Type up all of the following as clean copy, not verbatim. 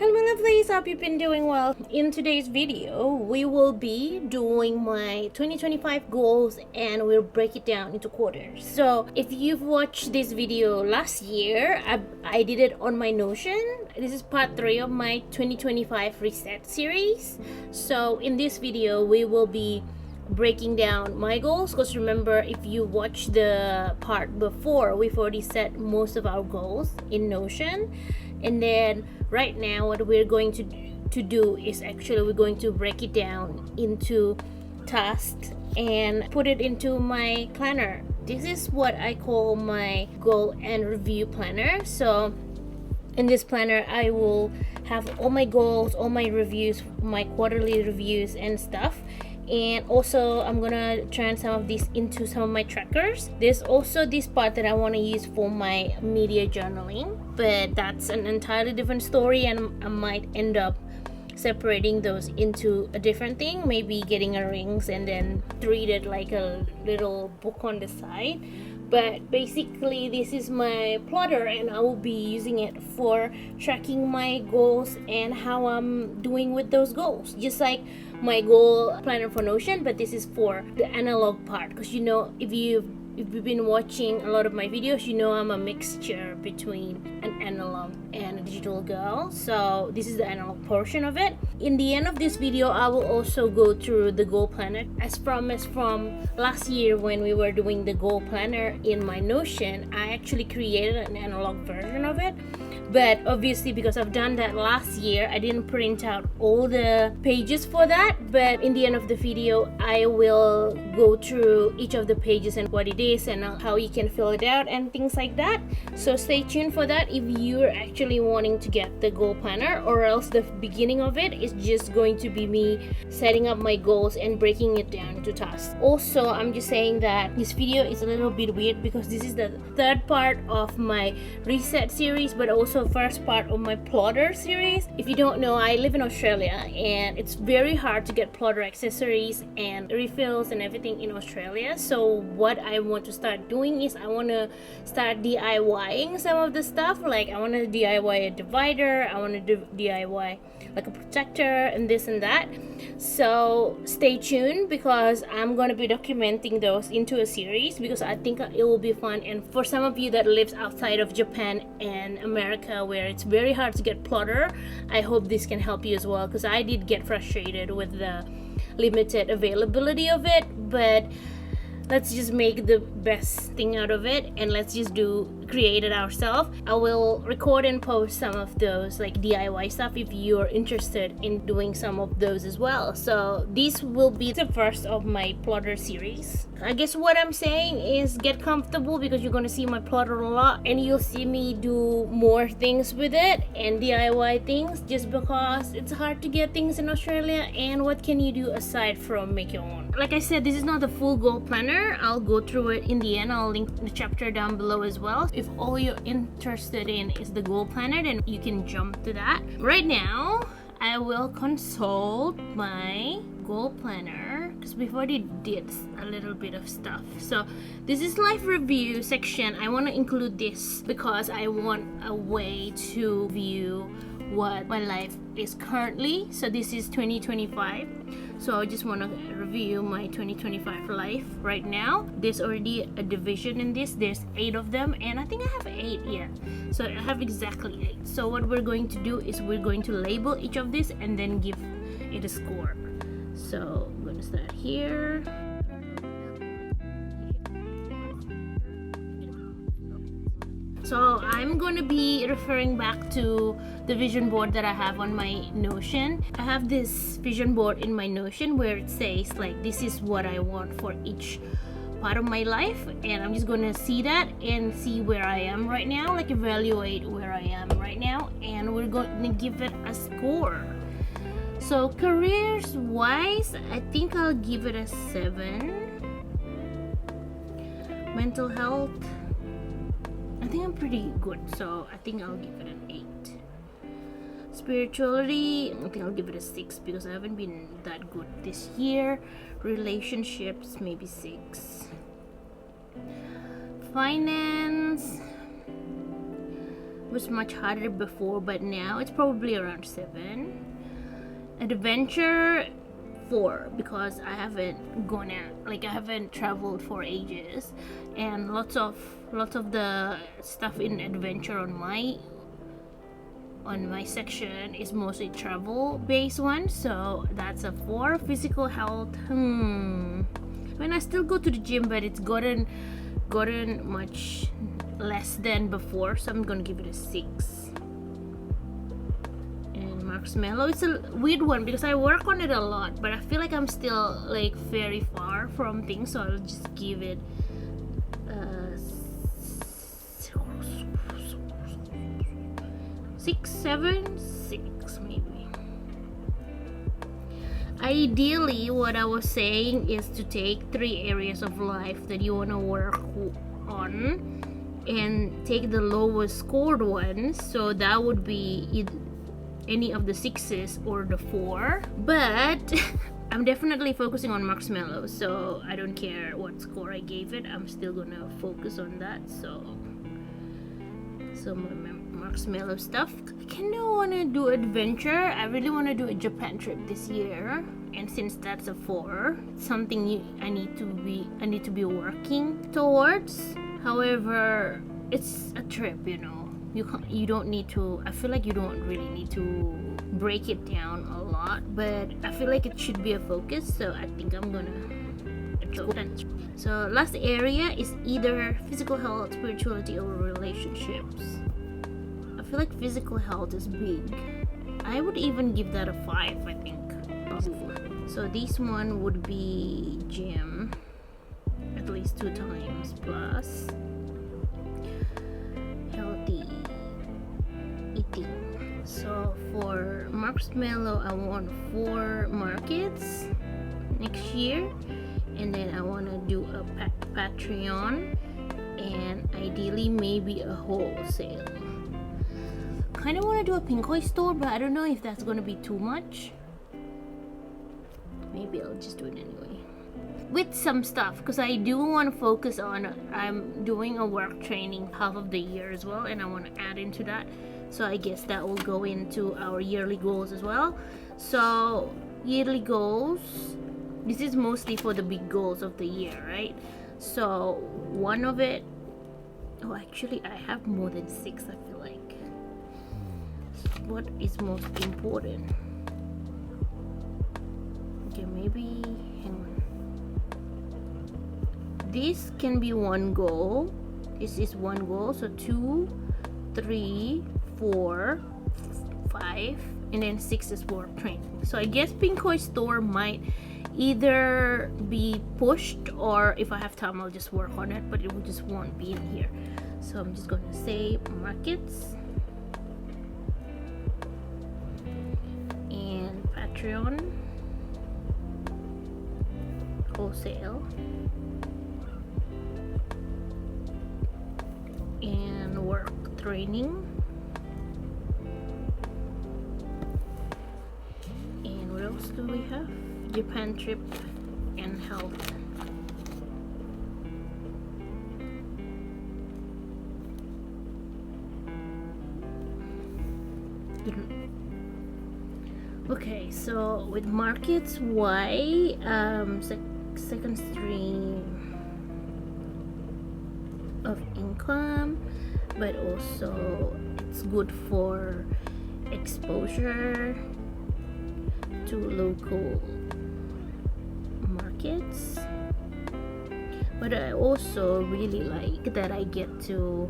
Hello my lovelies, hope you've been doing well. In today's video, we will be doing my 2025 goals and we'll break it down into quarters. So if you've watched this video last year, I did it on my Notion. This is part 3 of my 2025 reset series. So in this video, we will be breaking down my goals, because remember, if you watch the part before, we've already set most of our goals in Notion. And then right now what we're going to do is actually we're going to break it down into tasks and put it into my planner. This is what I call my goal and review planner. So in this planner I will have all my goals, all my reviews, my quarterly reviews and stuff. And also I'm gonna turn some of these into some of my trackers. There's also this part that I want to use for my media journaling, but that's an entirely different story, and I might end up separating those into a different thing, maybe getting a rings and then treat it like a little book on the side. But basically this is my plotter and I will be using it for tracking my goals and how I'm doing with those goals, just like my goal planner for Notion. But this is for the analog part, because you know, if you've been watching a lot of my videos, you know I'm a mixture between an analog and a digital girl. So this is the analog portion of it. In the end of this video, I will also go through the goal planner. As promised from last year when we were doing the goal planner in my Notion, I actually created an analog version of it. But obviously because I've done that last year, I didn't print out all the pages for that. But in the end of the video, I will go through each of the pages and what it is and how you can fill it out and things like that. So stay tuned for that if you're actually wanting to get the goal planner, or else the beginning of it is just going to be me setting up my goals and breaking it down into tasks. Also, I'm just saying that this video is a little bit weird because this is the third part of my reset series, but also first part of my plotter series. If you don't know, I live in Australia and it's very hard to get plotter accessories and refills and everything in Australia. So what I want to start doing is I want to start DIYing some of the stuff. Like I want to DIY a divider, I want to DIY like a protector and this and that. So stay tuned because I'm going to be documenting those into a series because I think it will be fun. And for some of you that lives outside of Japan and America where it's very hard to get plotter, I hope this can help you as well, because I did get frustrated with the limited availability of it. But let's just make the best thing out of it and let's just create it ourselves. I will record and post some of those like DIY stuff if you're interested in doing some of those as well. So this will be the first of my plotter series. I guess what I'm saying is get comfortable, because you're going to see my plotter a lot and you'll see me do more things with it and DIY things, just because it's hard to get things in Australia. And what can you do aside from make your own? Like I said, this is not the full goal planner. I'll go through it in the end. I'll link the chapter down below as well. If all you're interested in is the goal planner, then you can jump to that. Right now, I will consult my goal planner because we've already did a little bit of stuff. So this is life review section. I want to include this because I want a way to view what my life is currently. So this is 2025, so I just want to review my 2025 life right now. There's already a division in this. There's 8 of them and I think I have 8, yeah, so I have exactly 8. So what we're going to do is we're going to label each of these and then give it a score. So I'm going to start here. So I'm going to be referring back to the vision board that I have on my Notion. I have this vision board in my Notion where it says like this is what I want for each part of my life, and I'm just going to see that and see where I am right now, like evaluate where I am right now, and we're going to give it a score. So careers wise, I think I'll give it a 7. Mental health, I think I'm pretty good, so I think I'll give it an 8. Spirituality, I think I'll give it a 6 because I haven't been that good this year. Relationships, maybe 6. Finance, was much harder before, but now it's probably around 7. Adventure 4, because I haven't gone out, like I haven't traveled for ages, and lots of the stuff in adventure on my section is mostly travel based one, so that's a 4. Physical health, I mean, I still go to the gym, but it's gotten much less than before, so I'm gonna give it a 6. And marcsmellow, it's a weird one because I work on it a lot, but I feel like I'm still like very far from things, so I'll just give it 6, 7, 6 maybe. Ideally, what I was saying is to take 3 areas of life that you want to work on and take the lowest scored ones, so that would be any of the 6s or the 4, but I'm definitely focusing on marcsmellow, so I don't care what score I gave it, I'm still gonna focus on that. So my marcsmellow stuff. I kind of want to do adventure. I really want to do a Japan trip this year, and since that's a 4, it's something I need to be working towards. However, it's a trip, you know. You don't need to. I feel like you don't really need to break it down a lot, but I feel like it should be a focus. So I think I'm gonna. So last area is either physical health, spirituality, or relationships. I feel like physical health is big. I would even give that a 5, I think. So this one would be gym at least 2 times, plus healthy eating. So for marcsmellow, I want 4 markets next year, and then I want to do a Patreon, and ideally maybe a wholesale. Kind of want to do a Pinkoi store, but I don't know if that's going to be too much. Maybe I'll just do it anyway with some stuff, because I do want to focus on, I'm doing a work training half of the year as well, and I want to add into that, so I guess that will go into our yearly goals as well. So yearly goals, this is mostly for the big goals of the year, right? So one of it, oh actually I have more than 6, I feel like. What is most important? Okay, maybe, hang on. This can be one goal. This is one goal. So 2, 3, 4, 5, and then 6 is work training. So I guess Pinkoi store might either be pushed, or if I have time I'll just work on it, but it will just won't be in here. So I'm just going to say markets and Patreon, wholesale, and work training. And what else do we have? Japan trip and health. Okay, so with markets, Y, second stream of income, but also it's good for exposure to local markets. But I also really like that I get to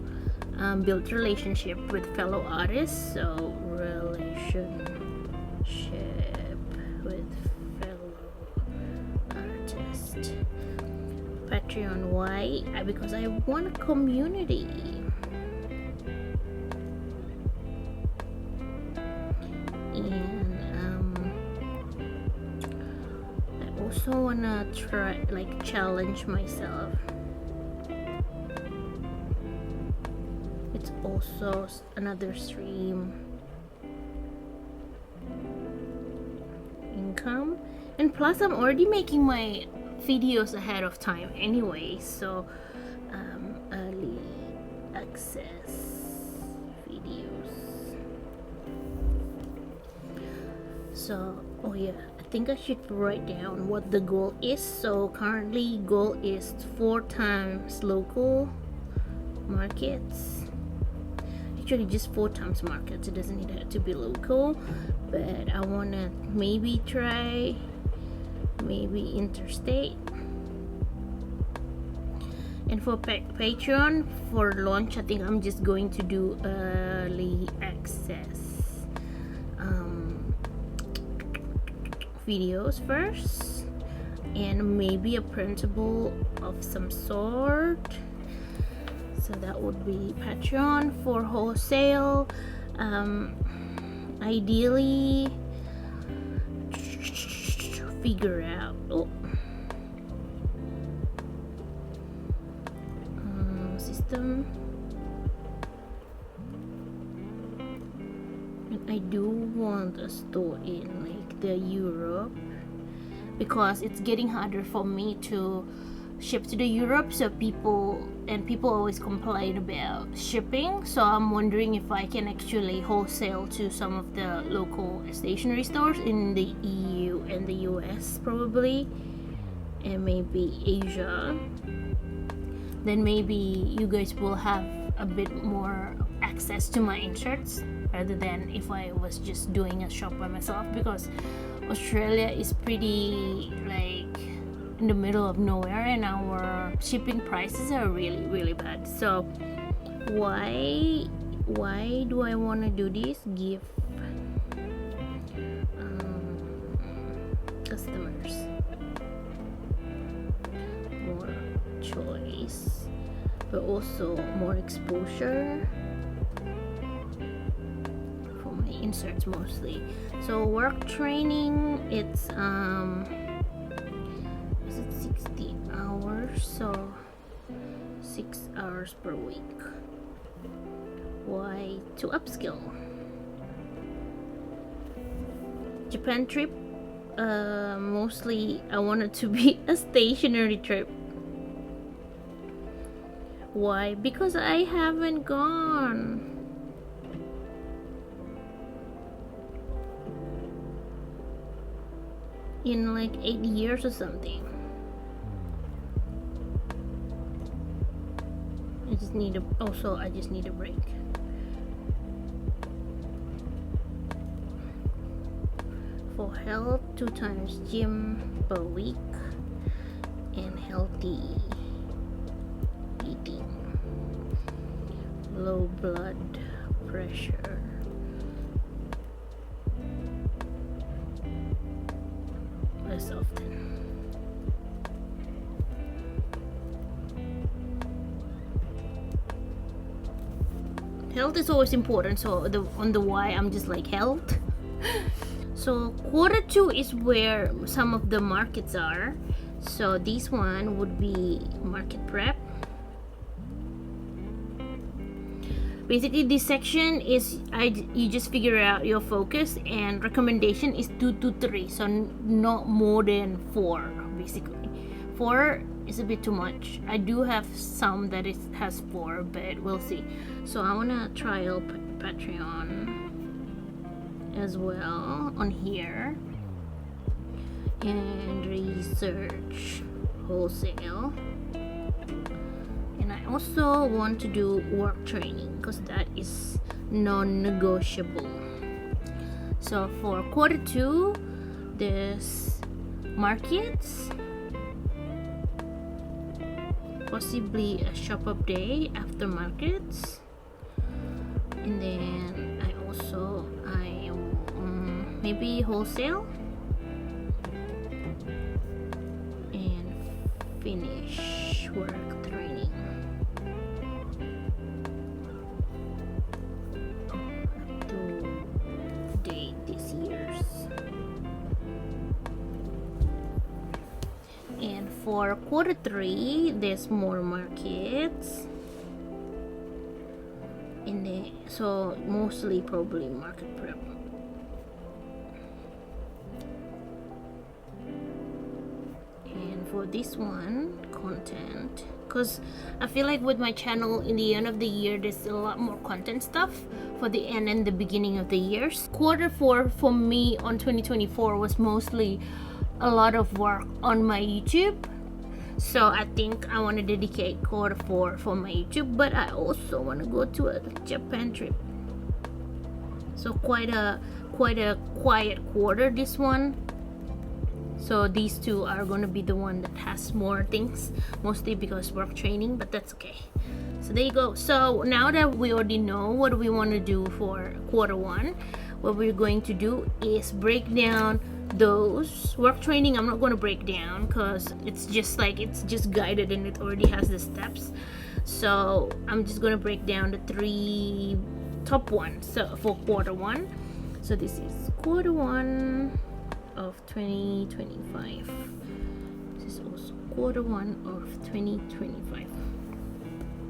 build relationship with fellow artists. So relationship with fellow artists. Patreon, why? Because I want a community. And I also wanna try, like, challenge myself. It's also another stream income, and plus I'm already making my videos ahead of time anyway, so early access video. So, oh yeah, I think I should write down what the goal is. So currently goal is 4 times local markets. Actually just 4 times markets. It doesn't need to be local, but I wanna maybe try maybe interstate. And for Patreon, for launch, I think I'm just going to do early access videos first, and maybe a printable of some sort. So that would be Patreon. For wholesale, ideally figure out system. And I do want a store in like the Europe, because it's getting harder for me to ship to the Europe. So people always complain about shipping, so I'm wondering if I can actually wholesale to some of the local stationery stores in the EU and the US probably, and maybe Asia. Then maybe you guys will have a bit more access to my inserts rather than if I was just doing a shop by myself, because Australia is pretty like in the middle of nowhere and our shipping prices are really bad. So why do I want to do this? Give customers more choice, but also more exposure for my inserts mostly. So work training, it's is it 60 hours? So 6 hours per week. Why? To upskill. Japan trip, mostly I want it to be a stationary trip. Why? Because I haven't gone. In like 8 years or something. I just need a break. For health, 2 times gym per week and healthy eating, low blood pressure, less often. Health is always important, so on the why I'm just like health. So Q2 is where some of the markets are. So this one would be market prep. Basically this section is you just figure out your focus, and recommendation is 2 to 3, so not more than 4. Basically 4 is a bit too much. I do have some that has 4, but we'll see. So I want to trial Patreon as well on here, and research wholesale. And I also want to do work training because that is non-negotiable. So for Q2, there's markets, possibly a shop-up day after markets, and then I maybe wholesale, and finish work training. Up to date this year's. And for Q3, there's more markets. So mostly probably market prep. For this one, because I feel like with my channel in the end of the year there's a lot more content stuff for the end and the beginning of the years. Quarter 4 for me on 2024 was mostly a lot of work on my YouTube, so I think I want to dedicate quarter 4 for my YouTube. But I also want to go to a Japan trip, so quite a quiet quarter this one. So these two are going to be the one that has more things, mostly because work training, but that's okay. So there you go. So now that we already know what we want to do for quarter 1, what we're going to do is break down those work training. I'm not going to break down because it's just guided and it already has the steps. So I'm just going to break down the 3 top ones so for quarter 1. So this is quarter 1 of 2025. This is also quarter 1 of 2025.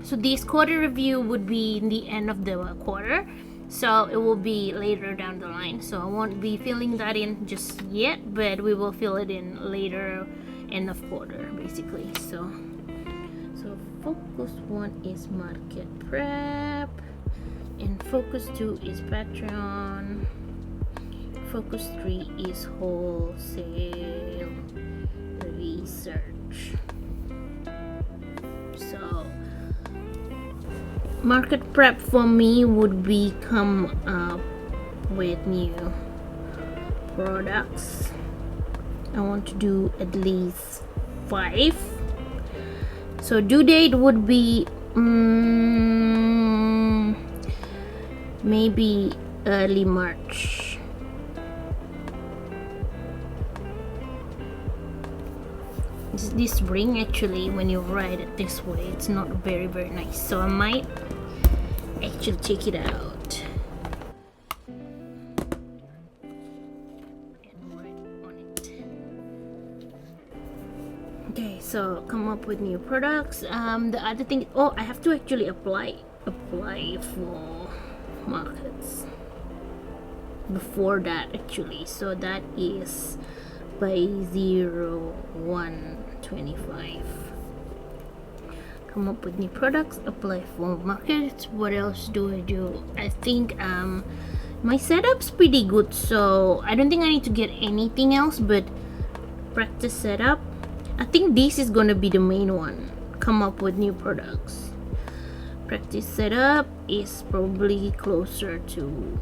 So this quarter review would be in the end of the quarter, so it will be later down the line, so I won't be filling that in just yet, but we will fill it in later, end of quarter basically. So focus 1 is market prep, and focus 2 is Patreon, focus 3 is wholesale research. So market prep for me would be come up with new products. I want to do at least 5. So due date would be maybe early March. This ring, actually, when you write it this way, it's not very nice, so I might actually take it out and write on it. Okay, so come up with new products. The other thing, I have to actually apply for markets before that actually, so that is by 01/25. Come up with new products, apply for markets. What else do? I think my setup's pretty good, so I don't think I need to get anything else, but practice setup, I think this is gonna be the main one. Come up with new products. Practice setup is probably closer to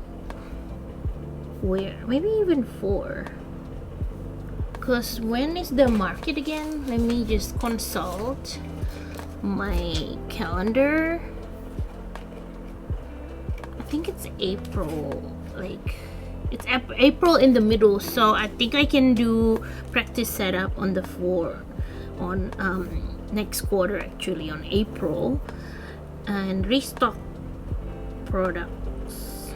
where, maybe even 4. Because when is the market again? Let me just consult my calendar. I think it's April, like it's April in the middle, so I think I can do practice setup on the 4 on next quarter, actually on April, and restock products.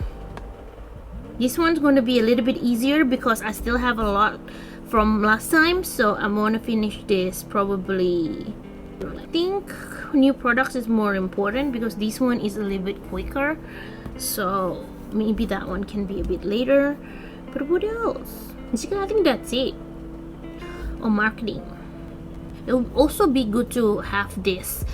This one's going to be a little bit easier because I still have a lot from last time, so I'm gonna finish this probably. I think new products is more important because this one is a little bit quicker, so maybe that one can be a bit later. But what else? I think that's it. Marketing, it'll also be good to have this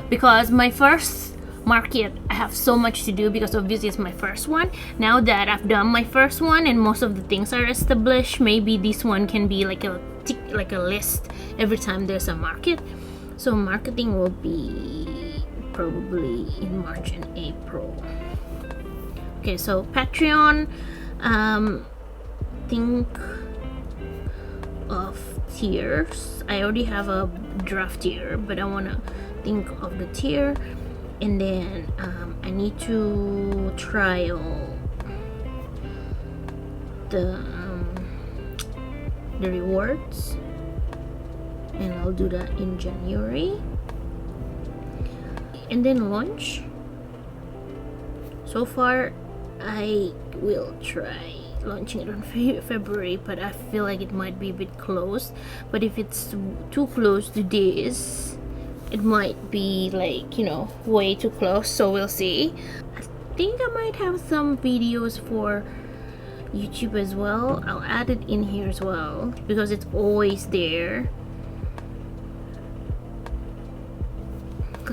because my first market, I have so much to do because obviously it's my first one. Now that I've done my first one and most of the things are established, maybe this one can be like a list every time there's a market. So marketing will be probably in March and April. Okay, so Patreon, think of tiers. I already have a draft tier, but I want to think of the tier. And then I need to trial the rewards, and I'll do that in January, and then launch. So far I will try launching it on February, but I feel like it might be a bit close. But if it's too close to this, it might be like, way too close, so we'll see. I think I might have some videos for YouTube as well. I'll add it in here as well because it's always there.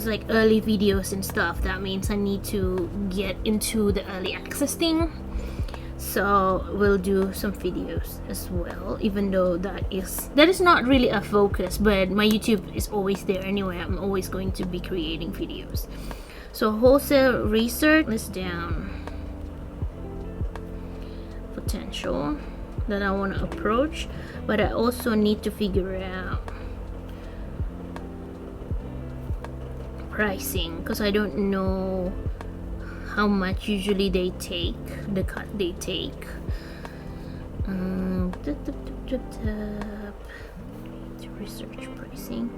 because like early videos and stuff, that means I need to get into the early access thing. So we'll do some videos as well, even though that is not really a focus, but my YouTube is always there anyway. I'm always going to be creating videos. So wholesale research is down. Potential that I want to approach, but I also need to figure out pricing, because I don't know how much usually they take, the cut they take. Research pricing.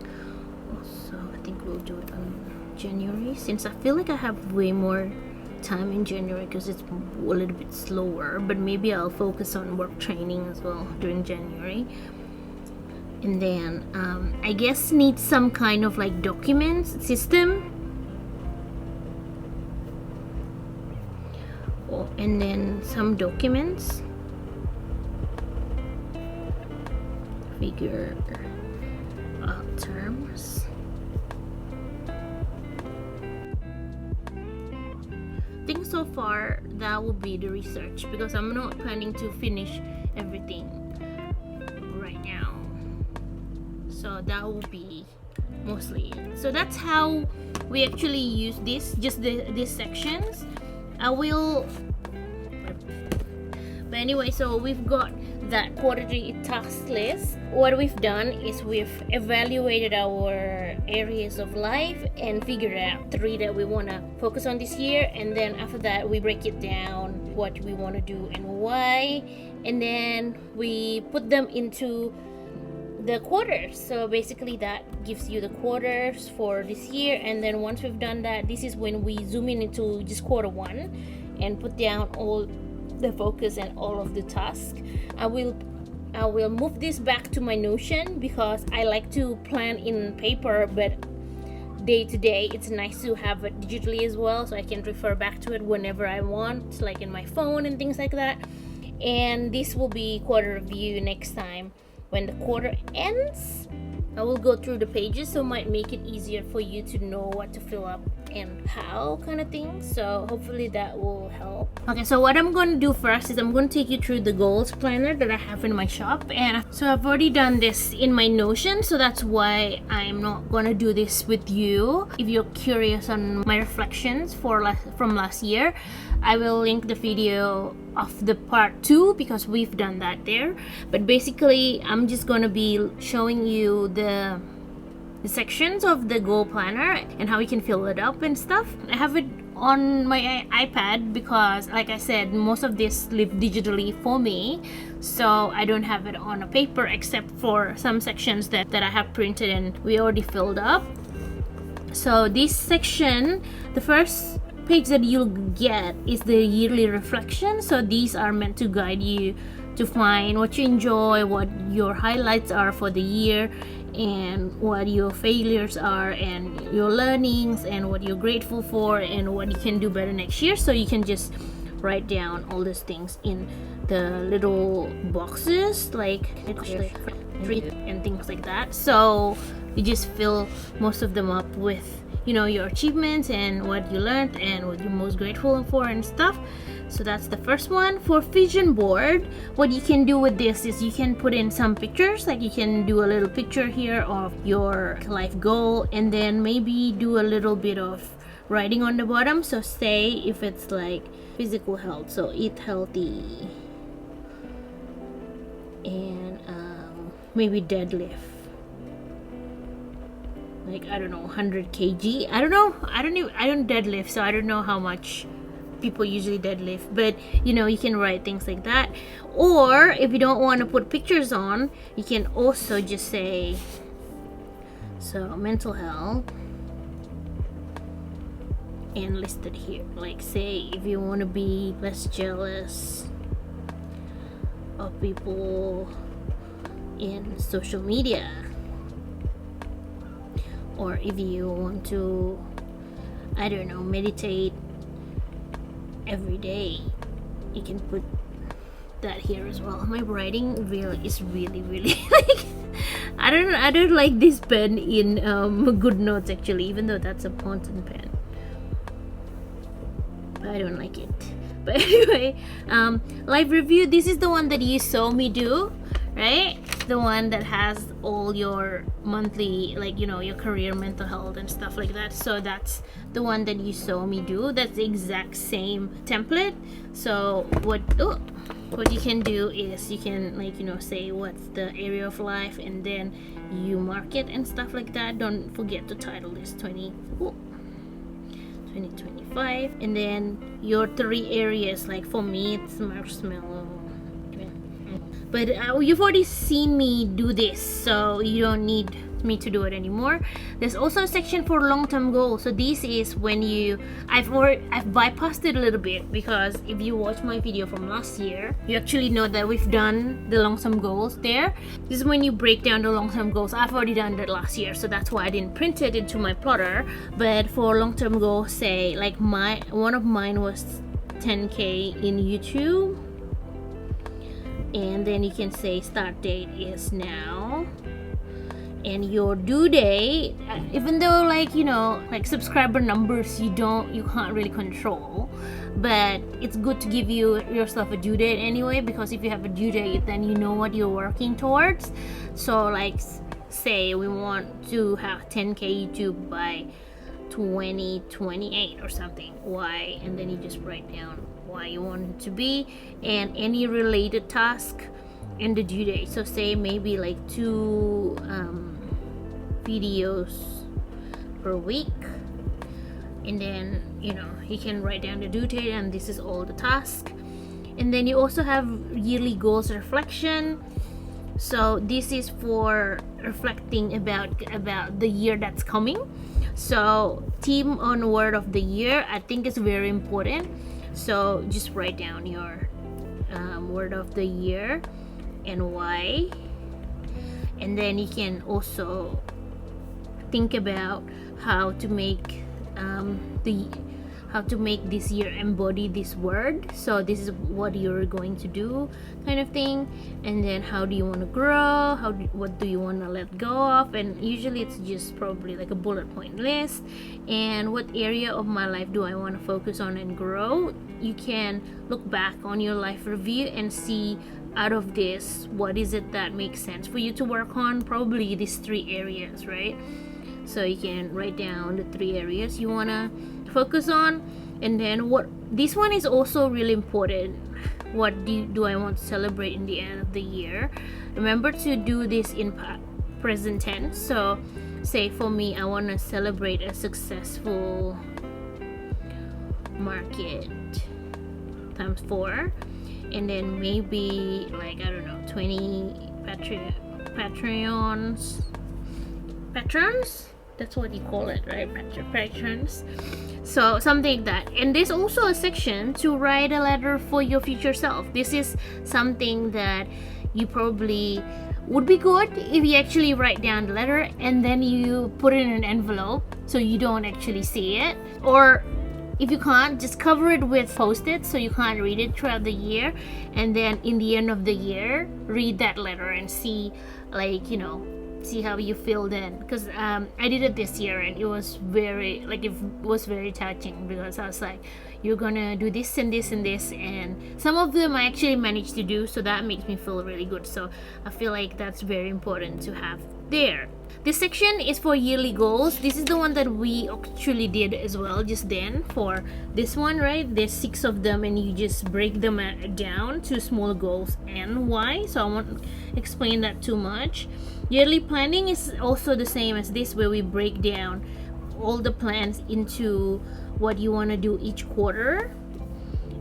Also, I think we'll do it on January, since I feel like I have way more time in January because it's a little bit slower, but maybe I'll focus on work training as well during January. And then I guess need some kind of like documents system. Oh, and then some documents. Figure out terms. I think so far that will be the research, because I'm not planning to finish everything right now. So that will be mostly it. So that's how we actually use this, just these sections. I will, but anyway, so we've got that quarterly task list. What we've done is we've evaluated our areas of life and figured out 3 that we want to focus on this year, and then after that we break it down what we want to do and why, and then we put them into the quarters. So basically that gives you the quarters for this year, and then once we've done that, this is when we zoom in into just quarter 1 and put down all the focus and all of the tasks. I will move this back to my Notion, because I like to plan in paper, but day to day it's nice to have it digitally as well, so I can refer back to it whenever I want, like in my phone and things like that. And this will be quarter review next time. When the quarter ends, I will go through the pages, so it might make it easier for you to know what to fill up and how, kind of thing. So hopefully that will help. Okay, so what I'm going to do first is I'm going to take you through the goals planner that I have in my shop. And so I've already done this in my Notion, so that's why I'm not going to do this with you. If you're curious on my reflections from last year, I will link the video of the part 2, because we've done that there. But basically I'm just going to be showing you the sections of the goal planner and how you can fill it up and stuff. I have it on my iPad because, like I said, most of this live digitally for me, so I don't have it on a paper except for some sections that I have printed and we already filled up. So this section, the first page that you'll get is the yearly reflection. So these are meant to guide you to find what you enjoy, what your highlights are for the year, and what your failures are, and your learnings, and what you're grateful for, and what you can do better next year. So you can just write down all these things in the little boxes, like and things like that. So you just fill most of them up with, you know, your achievements and what you learned and what you're most grateful for and stuff. So that's the first one. For vision board, what you can do with this is you can put in some pictures, like you can do a little picture here of your life goal, and then maybe do a little bit of writing on the bottom. So say if it's like physical health, so eat healthy, and maybe deadlift, like, I don't know, 100 kg. I don't deadlift, so I don't know how much people usually deadlift, but you know, you can write things like that. Or if you don't want to put pictures on, you can also just say, so mental health, and list it here. Like, say if you want to be less jealous of people in social media, or if you want to, I don't know, meditate every day, you can put that here as well. My writing is really like I don't like this pen in good notes actually, even though that's a fountain pen. But I don't like it. But anyway, live review, this is the one that you saw me do, right? The one that has all your monthly, like, you know, your career, mental health and stuff like that. So that's the one that you saw me do. That's the exact same template. So what you can do is you can, like, you know, say what's the area of life, and then you mark it and stuff like that. Don't forget to title this 2025, and then your 3 areas. Like for me, it's marcsmellow. But you've already seen me do this, so you don't need me to do it anymore. There's also a section for long-term goals. So this is when I've bypassed it a little bit, because if you watch my video from last year, you actually know that we've done the long-term goals there. This is when you break down the long-term goals. I've already done that last year, so that's why I didn't print it into my plotter. But for long-term goals, say like one of mine was 10K in YouTube, and then you can say start date is now, and your due date, even though, like, you know, like subscriber numbers you can't really control, but it's good to give yourself a due date anyway, because if you have a due date, then you know what you're working towards. So like say we want to have 10K YouTube by 2028 or something, why, and then you just write down why you want it to be and any related task and the due date. So say maybe like 2 videos per week, and then, you know, you can write down the due date, and this is all the task. And then you also have yearly goals reflection. So this is for reflecting about the year that's coming. So theme on word of the year, I think is very important. So just write down your word of the year and why. And then you can also think about how to make this year embody this word. So this is what you're going to do, kind of thing. And then how do you want to grow, what do you want to let go of, and usually it's just probably like a bullet point list. And what area of my life do I want to focus on and grow. You can look back on your life review and see, out of this, what is it that makes sense for you to work on. Probably these 3 areas, right? So you can write down the 3 areas you want to focus on. And then this one is also really important. What do I want to celebrate in the end of the year? Remember to do this in present tense. So say for me, I want to celebrate a successful market times 4, and then maybe like, I don't know, 20 patrons, that's what you call it, right? Patrons. So something like that. And there's also a section to write a letter for your future self. This is something that you probably would be good if you actually write down the letter and then you put it in an envelope so you don't actually see it. Or if you can't, just cover it with Post-it so you can't read it throughout the year, and then in the end of the year read that letter and see, like, you know, see how you feel then. Because I did it this year and it was very touching, because I was like, you're gonna do this and this and this, and some of them I actually managed to do, so that makes me feel really good. So I feel like that's very important to have there. This section is for yearly goals. This is the one that we actually did as well just then for this one, right? There's 6 of them and you just break them down to small goals and why. So I won't explain that too much. Yearly planning is also the same as this, where we break down all the plans into what you want to do each quarter.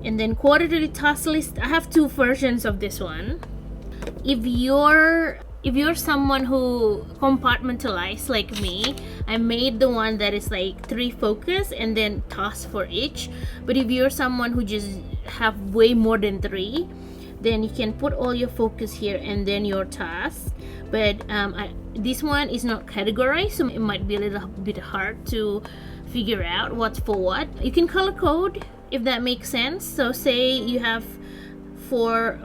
And then quarterly task list, I have 2 versions of this one. If you're someone who compartmentalize like me, I made the one that is like 3 focus and then tasks for each. But if you're someone who just have way more than 3, then you can put all your focus here and then your tasks. But this one is not categorized, so it might be a little bit hard to figure out what's for what. You can color code if that makes sense. So say you have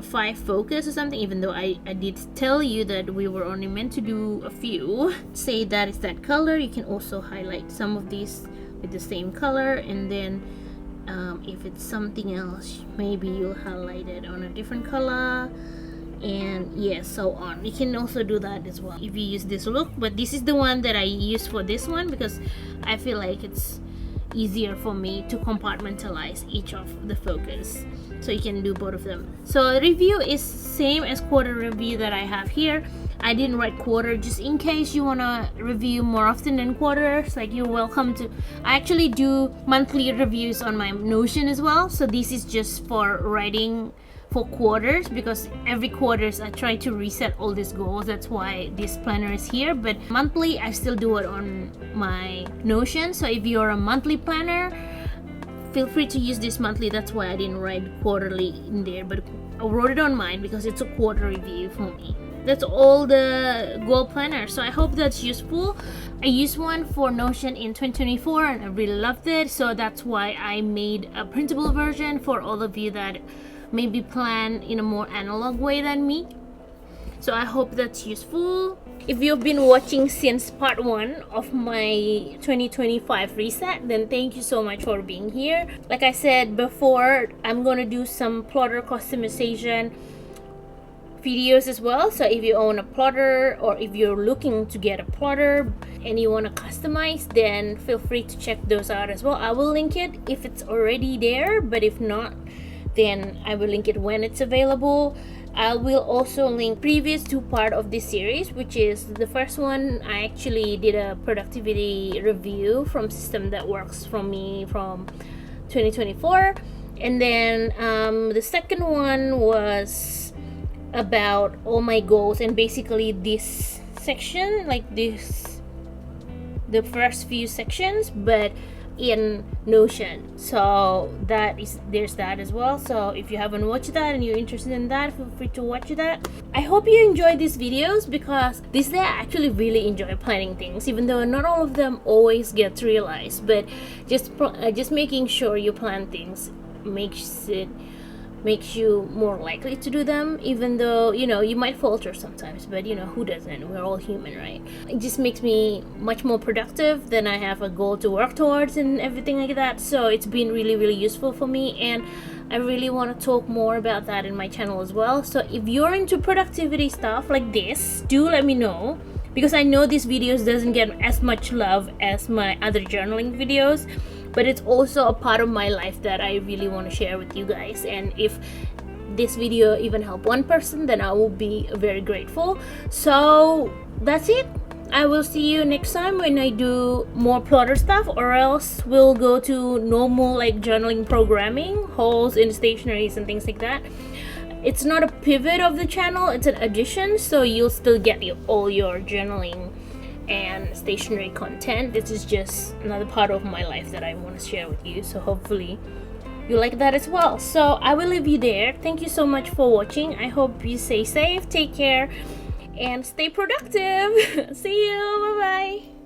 5 focus or something, even though I did tell you that we were only meant to do a few. Say that is that color, you can also highlight some of these with the same color, and then if it's something else, maybe you'll highlight it on a different color, and yeah, so on. You can also do that as well if you use this look, but this is the one that I use for this one because I feel like it's easier for me to compartmentalize each of the focus, so you can do both of them. So review is same as quarter review that I have here. I didn't write quarter just in case you want to review more often than quarters. Like, you're welcome to. I actually do monthly reviews on my Notion as well, so this is just for writing for quarters, because every quarters I try to reset all these goals. That's why this planner is here. But monthly I still do it on my Notion, so if you're a monthly planner, feel free to use this monthly. That's why I didn't write quarterly in there, but I wrote it on mine because it's a quarter review for me. That's all the goal planner, so I hope that's useful. I used one for Notion in 2024 and I really loved it, so that's why I made a printable version for all of you that maybe plan in a more analog way than me. So I hope that's useful. If you've been watching since part 1 of my 2025 reset, then thank you so much for being here. Like I said before, I'm gonna do some plotter customization videos as well. So if you own a plotter, or if you're looking to get a plotter and you want to customize, then feel free to check those out as well. I will link it if it's already there, but if not, then I will link it when it's available. I will also link previous 2 part of this series, which is the first one. I actually did a productivity review from system that works for me from 2024, and then the second one was about all my goals, and basically this section, like this, the first few sections, but in Notion. So there's that as well. So if you haven't watched that and you're interested in that, feel free to watch that. I hope you enjoy these videos, because this day I actually really enjoy planning things, even though not all of them always get realized. But just making sure you plan things makes you more likely to do them, even though you might falter sometimes, but who doesn't? We're all human, right? It just makes me much more productive. Then I have a goal to work towards and everything like that. So it's been really, really useful for me, and I really want to talk more about that in my channel as well. So if you're into productivity stuff like this, do let me know, because I know these videos doesn't get as much love as my other journaling videos, but it's also a part of my life that I really want to share with you guys. And if this video even help one person, then I will be very grateful. So that's it. I will see you next time when I do more plotter stuff, or else we'll go to normal like journaling programming, holes in stationaries and things like that. It's not a pivot of the channel, it's an addition, so you'll still get all your journaling and stationery content. This is just another part of my life that I want to share with you, so hopefully you like that as well. So I will leave you there. Thank you so much for watching. I hope you stay safe, take care, and stay productive. See you. Bye bye.